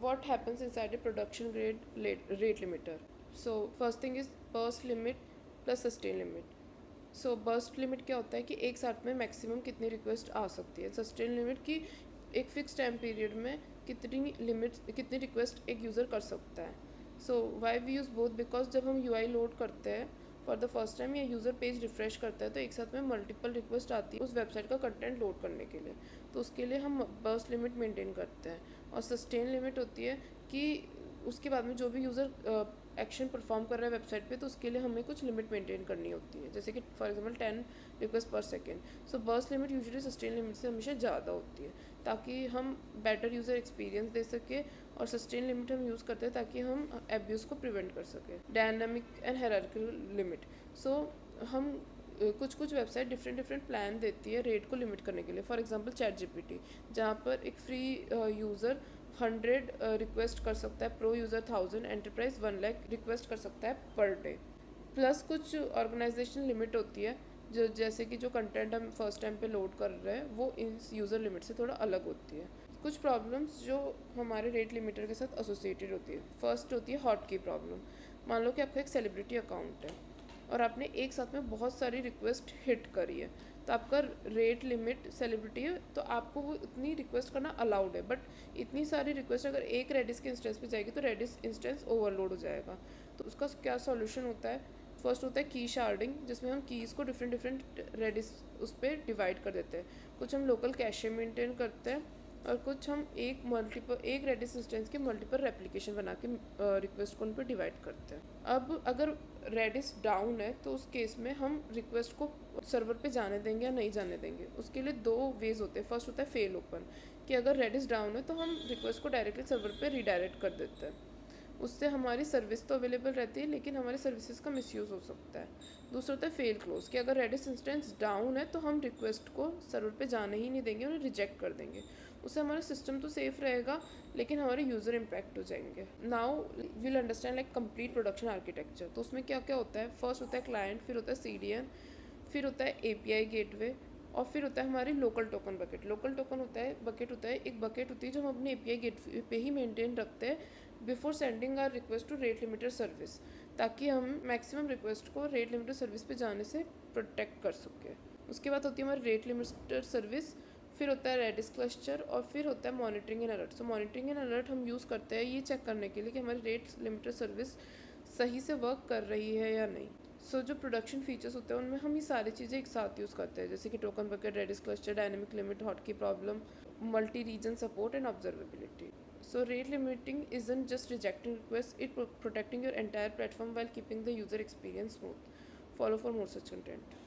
what happens inside a production grade rate limiter. So first thing is burst limit plus sustain limit. So burst limit क्या होता है कि एक साथ में मैक्सिमम कितनी रिक्वेस्ट आ सकती है. सस्टेन लिमिट की एक फिक्स टाइम पीरियड में कितनी रिक्वेस्ट एक यूज़र कर सकता है. So why we use both, because जब हम UI लोड करते हैं फॉर द फर्स्ट टाइम या यूज़र पेज रिफ्रेश करता है तो एक साथ में मल्टीपल रिक्वेस्ट आती है उस वेबसाइट का कंटेंट लोड करने के लिए. तो उसके लिए हम बर्स्ट लिमिट मेंटेन करते हैं. और सस्टेन लिमिट होती है कि उसके बाद में जो भी यूज़र एक्शन परफॉर्म कर रहा है वेबसाइट पे तो उसके लिए हमें कुछ लिमिट मेंटेन करनी होती है, जैसे कि for example 10 request per second. So burst limit usually sustain limit से हमेशा ज़्यादा होती है ताकि हम बेटर यूज़र एक्सपीरियंस दे सके. और सस्टेन लिमिट हम यूज़ करते हैं ताकि हम एब्यूज़ को प्रिवेंट कर सकें. Dynamic and hierarchical limit. So हम कुछ वेबसाइट डिफरेंट प्लान देती है रेट को लिमिट करने के लिए. फॉर एग्जांपल ChatGPT, जहाँ पर एक फ्री यूज़र 100 रिक्वेस्ट कर सकता है, pro user 1000, enterprise 1 lakh request कर सकता है पर डे. प्लस कुछ ऑर्गेनाइजेशन लिमिट होती है जो जैसे कि जो कंटेंट हम फर्स्ट टाइम पे लोड कर रहे हैं वो इस यूज़र लिमिट से थोड़ा अलग होती है. कुछ प्रॉब्लम्स जो हमारे रेट लिमिटर के साथ एसोसिएटेड होती है. फर्स्ट होती है हॉट की प्रॉब्लम. मान लो कि आपका एक सेलिब्रिटी अकाउंट है और आपने एक साथ में बहुत सारी रिक्वेस्ट हिट करी है तो आपका रेट लिमिट सेलिब्रिटी है तो आपको वो इतनी रिक्वेस्ट करना अलाउड है. बट इतनी सारी रिक्वेस्ट अगर एक रेडिस के इंस्टेंस पे जाएगी तो रेडिस इंस्टेंस ओवरलोड हो जाएगा. तो उसका क्या सॉल्यूशन होता है? फर्स्ट होता है की शार्डिंग, जिसमें हम कीज़ को डिफरेंट रेडिस उस पर डिवाइड कर देते हैं. कुछ हम लोकल कैशे मेंटेन करते हैं और कुछ हम एक रेडिस इंस्टेंस के मल्टीपल रेप्लिकेशन बना के रिक्वेस्ट को उन पर डिवाइड करते हैं. अब अगर रेडिस डाउन है तो उस केस में हम रिक्वेस्ट को सर्वर पे जाने देंगे या नहीं जाने देंगे. उसके लिए दो वेज होते हैं. फर्स्ट होता है फेल ओपन, कि अगर रेडिस डाउन है तो हम रिक्वेस्ट को डायरेक्टली सर्वर पे रीडायरेक्ट कर देते हैं. उससे हमारी सर्विस तो अवेलेबल रहती है लेकिन हमारी सर्विसेज का मिसयूज़ हो सकता है. दूसरा होता है फेल क्लोज, कि अगर रेडिस इंस्टेंस डाउन है तो हम रिक्वेस्ट को सर्वर पे जाने ही नहीं देंगे, उन्हें रिजेक्ट कर देंगे. उससे हमारा सिस्टम तो सेफ रहेगा लेकिन हमारे यूज़र इम्पैक्ट हो जाएंगे. Now will understand like complete production architecture. तो उसमें क्या क्या होता है? फर्स्ट होता है क्लाइंट, फिर होता है CDN, फिर होता है API गेटवे और फिर होता है हमारी local token bucket. Local token होता है एक बकेट होती है जो हम अपने API गेटवे पे ही मेंटेन रखते हैं before sending our request to rate limiter service, ताकि हम मैक्सिमम रिक्वेस्ट को रेट लिमिटर सर्विस पे जाने से प्रोटेक्ट कर सकें. उसके बाद होती है हमारी रेट लिमिटर सर्विस, फिर होता है रेडिस क्लस्टर और फिर होता है monitoring and alert. So monitoring and alert हम यूज़ करते हैं ये चेक करने के लिए कि हमारी रेट लिमिटर सर्विस सही से वर्क कर रही है या नहीं. सो जो प्रोडक्शन फीचर्स होते हैं उनमें हम ये सारी चीज़ें एक साथ यूज़ करते हैं, जैसे कि token bucket, Redis cluster, dynamic limit, hot key problem, multi region support and observability. So rate limiting isn't just rejecting requests, it protecting your entire platform while keeping the user experience smooth. Follow for more such content.